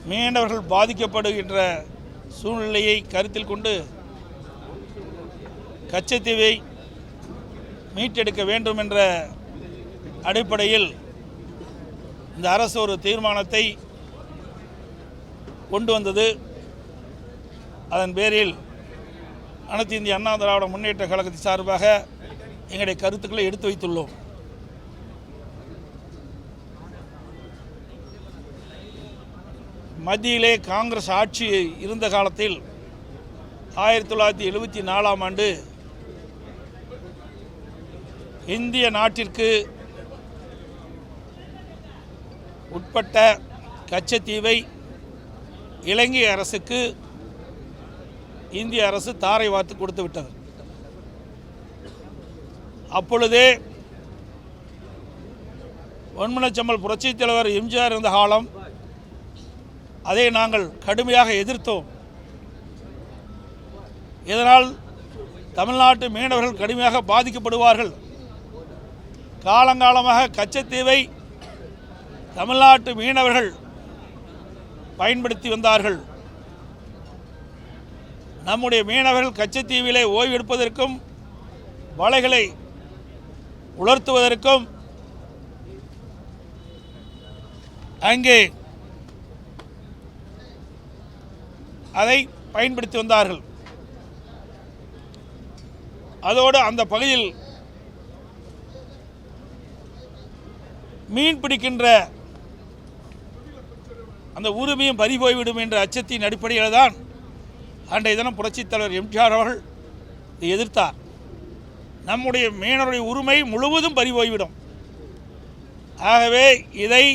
மீனவர்கள் பாதிக்கப்படுகின்ற சூழ்நிலையை கருத்தில் கொண்டு கச்சத்தீவை மீட்டெடுக்க வேண்டும் என்ற அடிப்படையில் இந்த அரசு ஒரு தீர்மானத்தை கொண்டு வந்தது. அதன் பேரில் அனைத்து இந்திய அண்ணா திராவிட முன்னேற்ற கழகத்தின் சார்பாக எங்களுடைய கருத்துக்களை எடுத்து வைத்துள்ளோம். மத்தியிலே காங்கிரஸ் ஆட்சி இருந்த காலத்தில் 1974ஆம் ஆண்டு இந்திய நாட்டிற்கு உட்பட்ட கச்சத்தீவை இலங்கை அரசுக்கு இந்திய அரசு தாரை வார்த்து கொடுத்து விட்டது. அப்பொழுதே பொன்மனச்செம்மல் புரட்சித் தலைவர் எம்ஜிஆர் இருந்த காலம் அதை நாங்கள் கடுமையாக எதிர்த்தோம். இதனால் தமிழ்நாட்டு மீனவர்கள் கடுமையாக பாதிக்கப்படுவார்கள். காலங்காலமாக கச்சத்தீவை தமிழ்நாட்டு மீனவர்கள் பயன்படுத்தி வந்தார்கள். நம்முடைய மீனவர்கள் கச்சத்தீவிலே ஓய்வெடுப்பதற்கும் வலைகளை உலர்த்துவதற்கும் அங்கே அதை பயன்படுத்தி வந்தார்கள். அதோடு அந்த பகுதியில் மீன் பிடிக்கின்ற அந்த உரிமையும் பறிபோய்விடும் என்ற அச்சத்தின் அடிப்படையில் தான் அன்றைய தினம் புரட்சித் தலைவர் எம்ஜிஆர் அவர்கள் எதிர்த்தார். நம்முடைய மீனவருடைய உரிமை முழுவதும் பறிபோய்விடும். ஆகவே இதை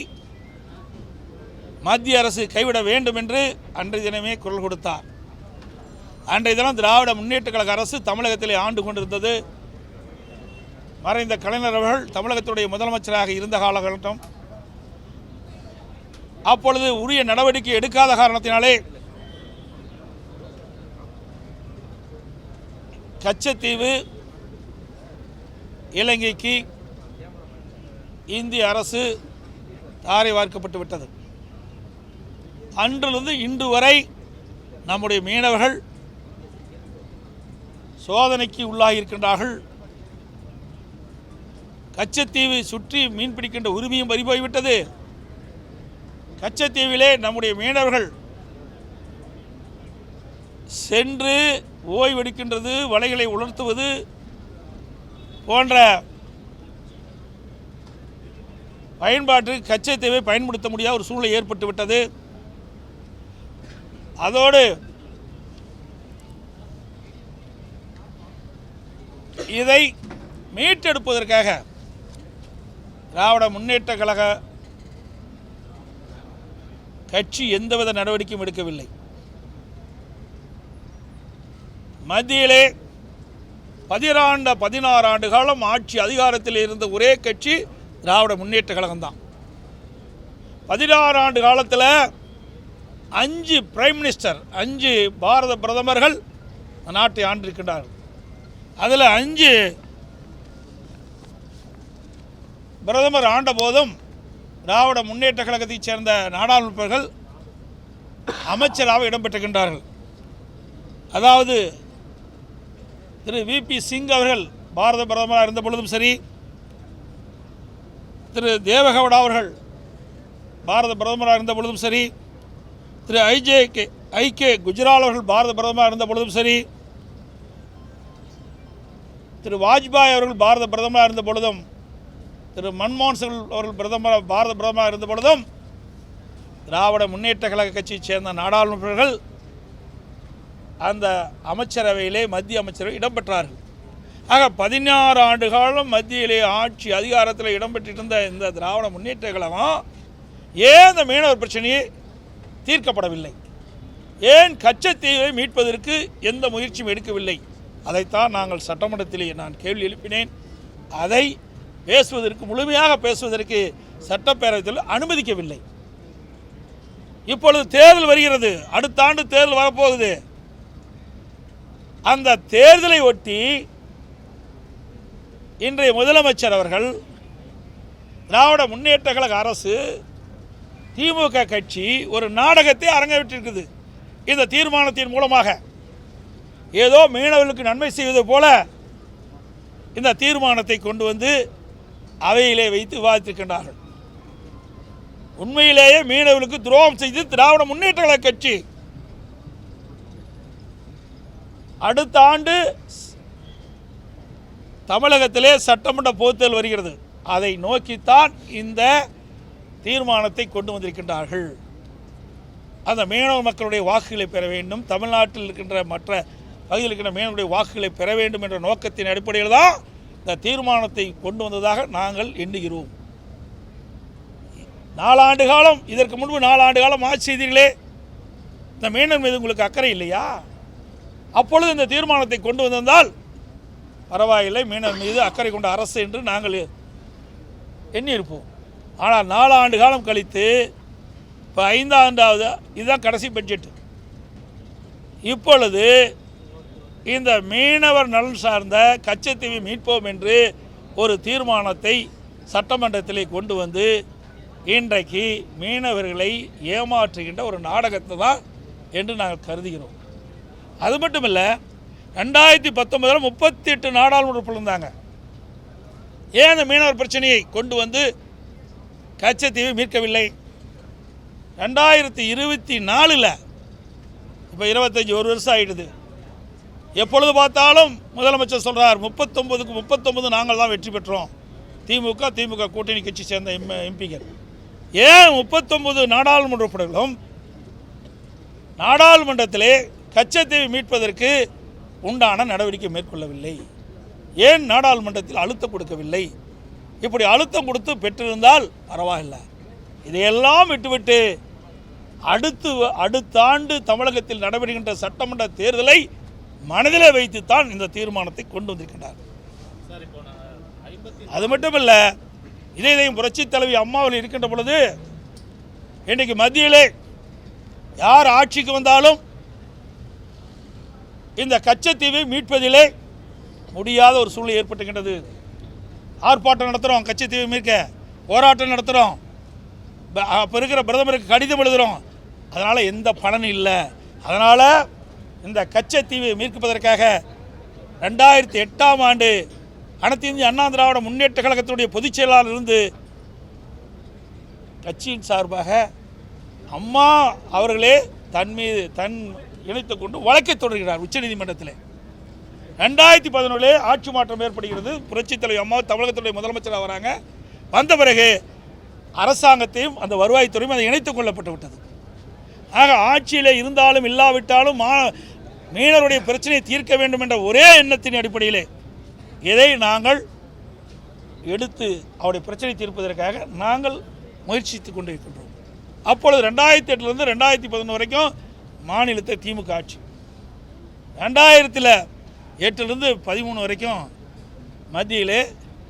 மத்திய அரசு கைவிட வேண்டும் என்று அன்றைய தினமே குரல் கொடுத்தார். அன்றைய தினம் திராவிட முன்னேற்ற கழக அரசு தமிழகத்திலே ஆண்டு கொண்டிருந்தது. மறைந்த கலைஞர் அவர்கள் தமிழகத்துடைய முதலமைச்சராக இருந்த காலகட்டம். அப்பொழுது உரிய நடவடிக்கை எடுக்காத காரணத்தினாலே கச்சத்தீவு இலங்கைக்கு இந்திய அரசு தாரை வார்க்கப்பட்டு விட்டது. அன்றிலிருந்து இன்று வரை நம்முடைய மீனவர்கள் சோதனைக்கு உள்ளாகியிருக்கின்றார்கள். கச்சத்தீவை சுற்றி மீன் பிடிக்கின்ற உரிமையும் பறிபோய்விட்டது. கச்சத்தீவிலே நம்முடைய மீனவர்கள் சென்று ஓய்வெடுக்கின்றது, வலைகளை உலர்த்துவது போன்ற பயன்பாட்டுக்கு கச்சத்தீவை பயன்படுத்த முடியாத ஒரு சூழ்நிலை ஏற்பட்டுவிட்டது. அதோடு இதை மீட்டெடுப்பதற்காக திராவிட முன்னேற்ற கழக கட்சி எந்தவித நடவடிக்கையும் எடுக்கவில்லை. மத்தியிலே 16 ஆண்டு காலம் ஆட்சி அதிகாரத்தில் இருந்த ஒரே கட்சி திராவிட முன்னேற்ற கழகம்தான். 16 ஆண்டு காலத்தில் 5 பிரைம் மினிஸ்டர், 5 பாரத பிரதமர்கள் நாட்டை ஆண்டிருக்கின்றார்கள். அதில் 5 பிரதமர் ஆண்ட போதும் திராவிட முன்னேற்ற கழகத்தைச் சேர்ந்த நாடாளுமன்றர்கள் அமைச்சராக இடம்பெற்றுகின்றார்கள். அதாவது திரு விபி சிங் அவர்கள் பாரத பிரதமராக இருந்த பொழுதும் சரி, திரு தேவகவுடா அவர்கள் பாரத பிரதமராக இருந்த பொழுதும் சரி, திரு ஐகே குஜ்ரால் அவர்கள் பாரத பிரதமராக இருந்த பொழுதும் சரி, திரு வாஜ்பாய் அவர்கள் பாரத பிரதமராக இருந்த பொழுதும், திரு மன்மோகன் சிங் அவர்கள் பாரத பிரதமராக இருந்த பொழுதும் திராவிட முன்னேற்ற கழக கட்சியைச் சேர்ந்த நாடாளுமன்றர்கள் அந்த அமைச்சரவையிலே மத்திய அமைச்சரவை இடம்பெற்றார்கள். ஆக 16 ஆண்டு காலம் மத்தியிலே ஆட்சி அதிகாரத்தில் இடம்பெற்றிருந்த இந்த திராவிட முன்னேற்ற கழகம் ஏன் இந்த மீனவர் பிரச்சனையை தீர்க்கப்படவில்லை? ஏன் கச்சத்தீவை மீட்பதற்கு எந்த முயற்சியும் எடுக்கவில்லை? அதைத்தான் நாங்கள் சட்டமன்றத்திலே நான் கேள்வி எழுப்பினேன். அதை பேசுவதற்கு, முழுமையாக பேசுவதற்கு சட்டப்பேரவையில் அனுமதிக்கவில்லை. இப்பொழுது தேர்தல் வருகிறது, அடுத்த ஆண்டு தேர்தல் வரப்போகுது. அந்த தேர்தலை ஒட்டி இன்றைய முதலமைச்சர் அவர்கள் திராவிட முன்னேற்ற கழக அரசு திமுக கட்சி ஒரு நாடகத்தை அரங்கேற்றிருக்குது. இந்த தீர்மானத்தின் மூலமாக ஏதோ மீனவர்களுக்கு நன்மை செய்வது போல இந்த தீர்மானத்தை கொண்டு வந்து அவையிலே வைத்து விவாதித்திருக்கின்றார்கள். உண்மையிலேயே மீனவர்களுக்கு துரோகம் செய்து திராவிட முன்னேற்ற கழக கட்சி அடுத்த ஆண்டு தமிழகத்திலே சட்டமன்ற பொதுத்தேர்தல் வருகிறது. அதை நோக்கித்தான் இந்த தீர்மானத்தை கொண்டு வந்திருக்கின்றார்கள். அந்த மீனவ மக்களுடைய வாக்குகளை பெற வேண்டும், தமிழ்நாட்டில் இருக்கின்ற மற்ற பகுதியில் இருக்கின்ற மீனவர்களுடைய வாக்குகளை பெற வேண்டும் என்ற நோக்கத்தின் அடிப்படையில் தான் இந்த தீர்மானத்தை கொண்டு வந்ததாக நாங்கள் எண்ணுகிறோம். 4 ஆண்டு காலம், இதற்கு முன்பு 4 ஆண்டு காலம் ஆட்சி செய்தீர்களே, இந்த மீனவர் மீது உங்களுக்கு அக்கறை இல்லையா? அப்பொழுது இந்த தீர்மானத்தை கொண்டு வந்திருந்தால் பரவாயில்லை, மீனவர் மீது அக்கறை கொண்ட அரசு என்று நாங்கள் எண்ணியிருப்போம். ஆனால் 4 ஆண்டு காலம் கழித்து இப்போ 5ஆண்டாவது, இதுதான் கடைசி பட்ஜெட். இப்பொழுது இந்த மீனவர் நலன் சார்ந்த கச்சத்தீவை மீட்போம் என்று ஒரு தீர்மானத்தை சட்டமன்றத்திலே கொண்டு வந்து இன்றைக்கு மீனவர்களை ஏமாற்றுகின்ற ஒரு நாடகத்தை தான் என்று நாங்கள் கருதுகிறோம். அது மட்டும் இல்லை, 2019 38 நாடாளுமன்ற உறுப்பினர்கள் இருந்தாங்க. ஏன் அந்த மீனவர் பிரச்சனையை கொண்டு வந்து கச்சத்தீவை மீட்கவில்லை? 2024 இப்போ 25 ஒரு வருஷம் ஆகிடுது. எப்பொழுது பார்த்தாலும் முதலமைச்சர் சொல்கிறார் 39க்கு 39 நாங்கள் தான் வெற்றி பெற்றோம், திமுக கூட்டணி கட்சி சேர்ந்த எம்பிகள். ஏன் 39 நாடாளுமன்ற உறுப்பினர்களும் நாடாளுமன்றத்திலே கச்சத்தீவை மீட்பதற்கு உண்டான நடவடிக்கை மேற்கொள்ளவில்லை? ஏன் நாடாளுமன்றத்தில் அழுத்தம் கொடுக்கவில்லை? இப்படி அழுத்தம் கொடுத்து பெற்றிருந்தால் பரவாயில்லை. இதையெல்லாம் விட்டுவிட்டு அடுத்த ஆண்டு தமிழகத்தில் நடைபெறுகின்ற சட்டமன்ற தேர்தலை மனதிலே வைத்துத்தான் இந்த தீர்மானத்தை கொண்டு வந்திருக்கின்றார். அது மட்டுமல்ல, இதையும் புரட்சி தலைவி அம்மாவில் இருக்கின்ற பொழுது இன்றைக்கு மத்தியிலே யார் ஆட்சிக்கு வந்தாலும் இந்த கச்சத்தீவை மீட்பதிலே முடியாத ஒரு சூழ்நிலை ஏற்பட்டுகின்றது. ஆர்ப்பாட்டம் நடத்துகிறோம், கச்சத்தீவை மீட்க போராட்டம் நடத்துகிறோம், அப்போ இருக்கிற பிரதமருக்கு கடிதம் எழுதுகிறோம், அதனால் எந்த பலனும் இல்லை. அதனால் இந்த கச்சத்தீவை மீட்பதற்காக 2008ஆம் ஆண்டு அனைத்து இந்திய அண்ணா திராவிட முன்னேற்ற கழகத்தினுடைய பொதுச் செயலாளர் இருந்து கட்சியின் சார்பாக அம்மா அவர்களே தன் இணைத்துக் கொண்டு வழக்கை தொடர்கிறார் உச்சநீதிமன்றத்தில். 2011 ஆட்சி மாற்றம் ஏற்படுகிறது. புரட்சித் தலைவர் அம்மா தமிழகத்துடைய முதலமைச்சராக வராங்க. வந்த பிறகு அரசாங்கத்தையும் அந்த வருவாய்த்துறையும் அதை இணைத்துக் கொள்ளப்பட்டு விட்டது. ஆக ஆட்சியில் இருந்தாலும் இல்லாவிட்டாலும் மீனவருடைய பிரச்சனையை தீர்க்க வேண்டும் என்ற ஒரே எண்ணத்தின் அடிப்படையிலே இதை நாங்கள் எடுத்து அவருடைய பிரச்சனை தீர்ப்பதற்காக நாங்கள் முயற்சித்து கொண்டு இருக்கின்றோம். அப்பொழுது 2008 2011 வரைக்கும் மாநிலத்தை திமுக ஆட்சி, 2008 13 வரைக்கும் மத்தியிலே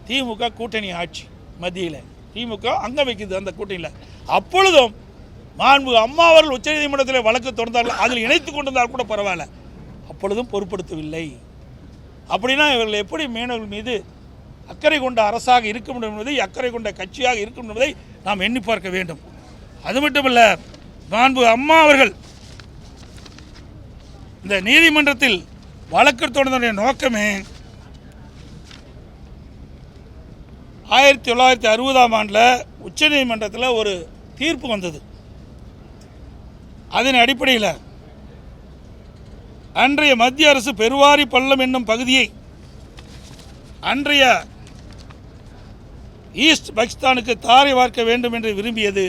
திமுக கூட்டணி ஆட்சி. மத்தியில் திமுக அங்கே வைக்குது அந்த கூட்டணியில். அப்பொழுதும் மாண்பு அம்மா அவர்கள் உச்சநீதிமன்றத்தில் வழக்கு தொடர்ந்தார்கள், அதில் இணைத்து கொண்டிருந்தால் கூட பரவாயில்ல, அப்பொழுதும் பொருட்படுத்தவில்லை. அப்படின்னா இவர்கள் எப்படி மீனவர்கள் மீது அக்கறை கொண்ட அரசாக இருக்க முடியும் என்பதை, அக்கறை கொண்ட கட்சியாக இருக்கும் என்பதை நாம் எண்ணி பார்க்க வேண்டும். அது மட்டுமல்ல, மாண்பு அம்மா அவர்கள் இந்த நீதிமன்றத்தில் வழக்கு தொடர்ந்த நோக்கமே 1960ஆம் ஆண்டில் உச்சநீதிமன்றத்தில் ஒரு தீர்ப்பு வந்தது. அதன் அடிப்படையில் அன்றைய மத்திய அரசு பெருவாரி பள்ளம் என்னும் பகுதியை அன்றைய ஈஸ்ட் பாகிஸ்தானுக்கு தாரை வார்க்க வேண்டும் என்று விரும்பியது.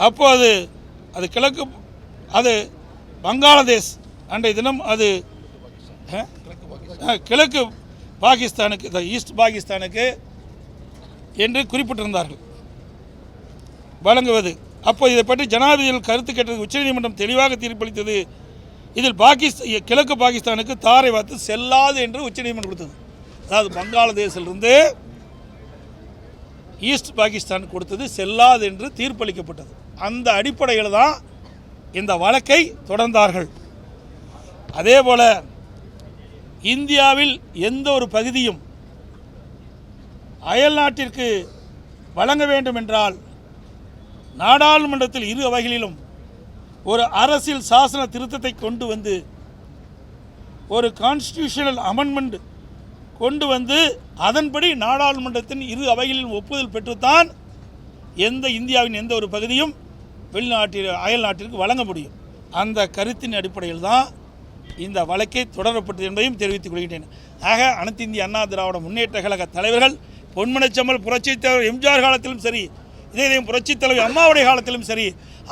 அப்போது அது கிழக்கு, அது பங்களாதேஷ், அன்றைய தினம் அது கிழக்கு பாகிஸ்தானுக்கு, ஈஸ்ட் பாகிஸ்தானுக்கு என்று குறிப்பிட்டிருந்தார்கள் வழங்குவது. அப்போ இதை பற்றி ஜனாதிபதிகள் கருத்து கேட்டது. உச்சநீதிமன்றம் தெளிவாக தீர்ப்பளித்தது. இதில் கிழக்கு பாகிஸ்தானுக்கு தாரை வார்த்து செல்லாது என்று உச்சநீதிமன்றம் கொடுத்தது. அதாவது பங்களாதேஷிலிருந்து ஈஸ்ட் பாகிஸ்தான் கொடுத்தது செல்லாது என்று தீர்ப்பளிக்கப்பட்டது. அந்த அடிப்படையில் தான் இந்த வழக்கை தொடர்ந்தார்கள். அதேபோல் இந்தியாவில் எந்த ஒரு பகுதியும் அயல் நாட்டிற்கு வழங்க வேண்டும் என்றால் நாடாளுமன்றத்தில் இரு அவைகளிலும் ஒரு அரசியல் சாசன திருத்தத்தை கொண்டு வந்து ஒரு கான்ஸ்டிடியூஷனல் அமெண்ட்மெண்ட் கொண்டு வந்து அதன்படி நாடாளுமன்றத்தின் இரு அவைகளிலும் ஒப்புதல் பெற்றுத்தான் இந்தியாவின் எந்த ஒரு பகுதியும் அயல் நாட்டிற்கு வழங்க முடியும். அந்த கருத்தின் அடிப்படையில் தான் இந்த வழக்கை தொடரப்பட்டது என்பதையும் தெரிவித்துக் கொள்கின்றேன். ஆக அனைத்து இந்திய அண்ணா திராவிட முன்னேற்ற கழக தலைவர்கள் பொன்மனச்செம்மல் புரட்சித் தலைவர் எம்ஜிஆர் காலத்திலும் சரி, இதே புரட்சித் தலைவர் அம்மாவுடைய காலத்திலும் சரி,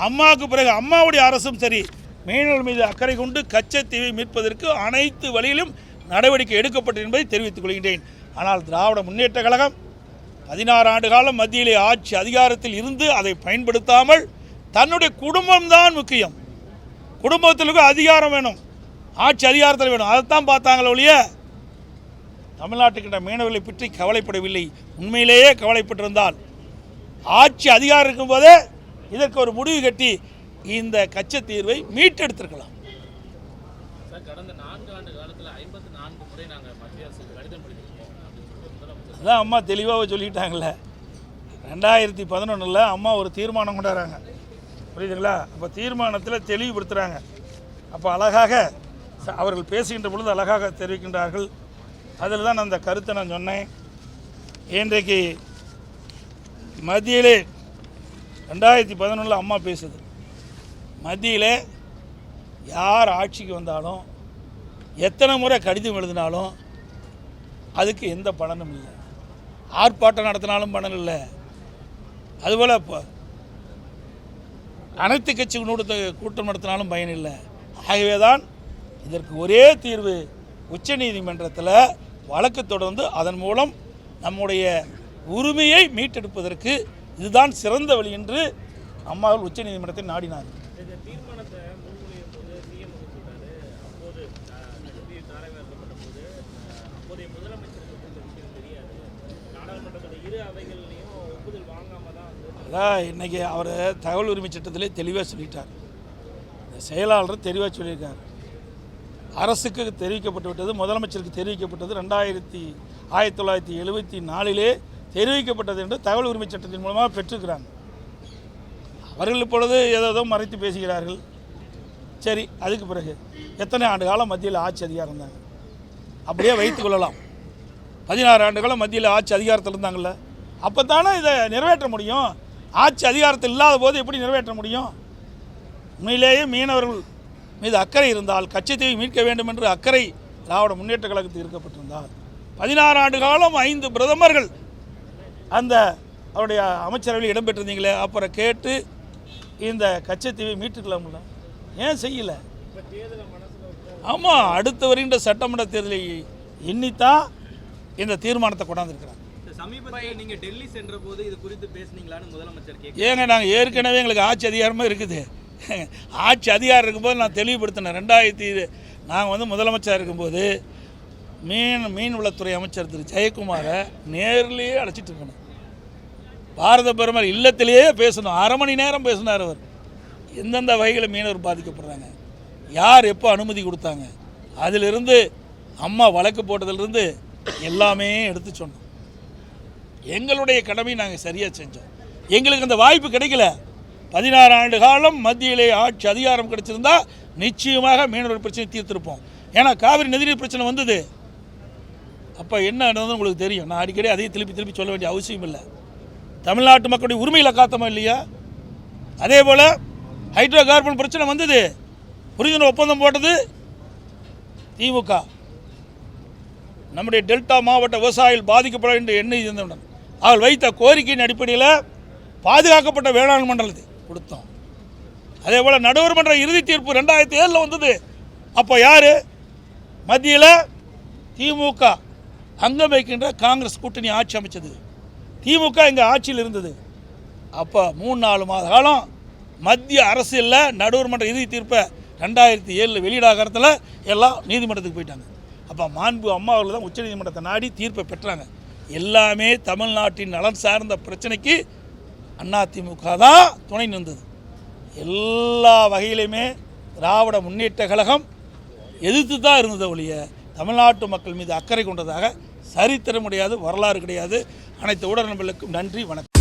அம்மாவுக்கு பிறகு அம்மாவுடைய அரசும் சரி, மீனவர்கள் மீது அக்கறை கொண்டு கச்சத்தீவை மீட்பதற்கு அனைத்து வழியிலும் நடவடிக்கை எடுக்கப்பட்டது என்பதை தெரிவித்துக் கொள்கின்றேன். ஆனால் திராவிட முன்னேற்ற கழகம் 16 ஆண்டு காலம் மத்தியிலே ஆட்சி அதிகாரத்தில் இருந்து அதை பயன்படுத்தாமல் தன்னுடைய குடும்பம்தான் முக்கியம், குடும்பத்திற்கு அதிகாரம் வேணும், ஆட்சி அதிகாரத்தில் வேணும், அதைத்தான் பார்த்தாங்களே ஒழிய தமிழ்நாட்டுக்கிட்ட மீனவர்களை பற்றி கவலைப்படவில்லை. உண்மையிலேயே கவலைப்பட்டிருந்தால் ஆட்சி அதிகாரம் இருக்கும்போதே இதற்கு ஒரு முடிவு கட்டி இந்த கச்சத்தீர்வை மீட்டெடுத்திருக்கலாம். கடந்த 4 ஆண்டு காலத்தில் 54 முறை நாங்கள் மத்திய அரசுக்கு கடிதம் எழுதியிருக்கோம். அதான் அம்மா தெளிவாக சொல்லிட்டாங்களே. 2011 அம்மா ஒரு தீர்மானம் கொண்டாடுறாங்க, புரியுதுங்களா? அப்போ தீர்மானத்தில் தெளிவுபடுத்துகிறாங்க. அப்போ அழகாக அவர்கள் பேசுகின்ற பொழுது அழகாக தெரிவிக்கின்றார்கள். அதில் தான் அந்த கருத்தை நான் சொன்னேன். இன்றைக்கு மத்தியிலே 2011 அம்மா பேசுது, மத்தியில் யார் ஆட்சிக்கு வந்தாலும் எத்தனை முறை கடிதம் எழுதினாலும் அதுக்கு எந்த பலனும் இல்லை, ஆர்ப்பாட்டம் நடத்தினாலும் பலன் இல்லை, அதுபோல் அனைத்து கட்சி கூட்டம் நடத்தினாலும் பயன் இல்லை. ஆகவே தான் இதற்கு ஒரே தீர்வு, உச்சநீதிமன்றத்தில் வழக்கு தொடர்ந்து அதன் மூலம் நம்முடைய உரிமையை மீட்டெடுப்பதற்கு இதுதான் சிறந்த வழி என்று அம்மாவில் உச்சநீதிமன்றத்தை நாடினார். அதான் இன்றைக்கி அவர் தகவல் உரிமை சட்டத்திலே தெளிவாக சொல்லிட்டார், இந்த செயலாளர் தெளிவாக சொல்லியிருக்கார். அரசுக்கு தெரிவிக்கப்பட்டு விட்டது, முதலமைச்சருக்கு தெரிவிக்கப்பட்டது 1974 தெரிவிக்கப்பட்டது என்று தகவல் உரிமை சட்டத்தின் மூலமாக பெற்றிருக்கிறாங்க. அவர்கள் இப்பொழுது ஏதோ மறைத்து பேசுகிறார்கள். சரி, அதுக்கு பிறகு எத்தனை ஆண்டு காலம் மத்தியில் ஆட்சி அதிகாரம் இருந்தாங்க, அப்படியே வைத்து கொள்ளலாம். 16 ஆண்டு காலம் மத்தியில் ஆட்சி அதிகாரத்தில் இருந்தாங்கள்ல, அப்போ தானே இதை நிறைவேற்ற முடியும். ஆட்சி அதிகாரத்தில் இல்லாத போது எப்படி நிறைவேற்ற முடியும்? உண்மையிலேயே மீனவர்கள் மீது அக்கறை இருந்தால், கச்சத்தீவை மீட்க வேண்டும் என்று அக்கறை திராவிட முன்னேற்ற கழகத்தில் இருக்கப்பட்டிருந்தால் 16 ஆண்டு காலம் 5 பிரதமர்கள் அந்த அவருடைய அமைச்சரவையில் இடம்பெற்றிருந்தீங்களே, அப்புறம் கேட்டு இந்த கச்சத்தீவை மீட்டுக்கலாம்ல, ஏன் செய்யலை? ஆமாம், அடுத்து வருகின்ற சட்டமன்ற தேர்தலை எண்ணித்தான் இந்த தீர்மானத்தை கொண்டாந்துருக்கிறாங்க. சமீபத்தில் நீங்கள் டெல்லி சென்ற போது இது குறித்து பேசுனீங்களான்னு முதலமைச்சர் கேட்க. ஏங்க, நாங்கள் ஏற்கனவே எங்களுக்கு ஆட்சி அதிகாரமாக இருக்குது. ஆட்சி அதிகாரம் இருக்கும்போது நான் தெளிவுபடுத்தினேன். நாங்கள் முதலமைச்சராக இருக்கும்போது மீன்வளத்துறை அமைச்சர் திரு ஜெயக்குமாரை நேரிலேயே அழைச்சிட்டு இருக்கணும், பாரத பிரதமர் இல்லத்திலேயே பேசணும். 1/2 மணி நேரம் பேசினார் அவர். எந்தெந்த வகையில் மீனவர் பாதிக்கப்படுறாங்க, யார் எப்போ அனுமதி கொடுத்தாங்க, அதிலிருந்து அம்மா வழக்கு போட்டதிலிருந்து எல்லாமே எடுத்து சொன்னோம். எங்களுடைய கடமை நாங்கள் சரியாக செஞ்சோம். எங்களுக்கு அந்த வாய்ப்பு கிடைக்கல. 16 ஆண்டு காலம் மத்தியிலே ஆட்சி அதிகாரம் கிடைச்சிருந்தா நிச்சயமாக மீனவர் பிரச்சனை தீர்த்திருப்போம். ஏன்னா காவிரி நதிநீர் பிரச்சனை வந்தது, அப்போ என்ன நடந்ததுன்னு உங்களுக்கு தெரியும். நான் அடிக்கடி அதையும் திருப்பி சொல்ல வேண்டிய அவசியம் இல்லை. தமிழ்நாட்டு மக்களுடைய உரிமைகளை காத்தமா இல்லையா? அதே போல் ஹைட்ரோ கார்பன் பிரச்சனை வந்தது, புரிந்துணர்வு ஒப்பந்தம் போட்டது திமுக. நம்முடைய டெல்டா மாவட்ட விவசாயிகள் பாதிக்கப்பட என்று எண்ணெய் இருந்தவுடன் அவள் வைத்த கோரிக்கையின் அடிப்படையில் பாதுகாக்கப்பட்ட வேளாண் மண்டலத்தை கொடுத்தோம். அதே போல் நடுவர் மன்ற இறுதி தீர்ப்பு 2007 வந்தது. அப்போ யார் மத்தியில்? திமுக அங்கம் வைக்கின்ற காங்கிரஸ் கூட்டணி ஆட்சி அமைச்சது. திமுக இங்கே ஆட்சியில் இருந்தது. அப்போ 3-4 மாத காலம் மத்திய அரசியலில் நடுவர் மன்ற இறுதி தீர்ப்பை 2007 வெளியிடாகிறதுல எல்லாம் நீதிமன்றத்துக்கு போயிட்டாங்க. அப்போ மாண்பு அம்மா அவர்கள் தான் உச்சநீதிமன்றத்தை நாடி தீர்ப்பை பெற்றாங்க. எல்லாமே தமிழ்நாட்டின் நலன் சார்ந்த பிரச்சனைக்கு அதிமுக தான் துணை நின்றது. எல்லா வகையிலுமே திராவிட முன்னேற்ற கழகம் எதிர்த்து தான் இருந்தது ஒழிய தமிழ்நாட்டு மக்கள் மீது அக்கறை கொண்டதாக சரித்திரம் கிடையாது, வரலாறு கிடையாது. அனைத்து ஊடக நண்பர்களுக்கும் நன்றி, வணக்கம்.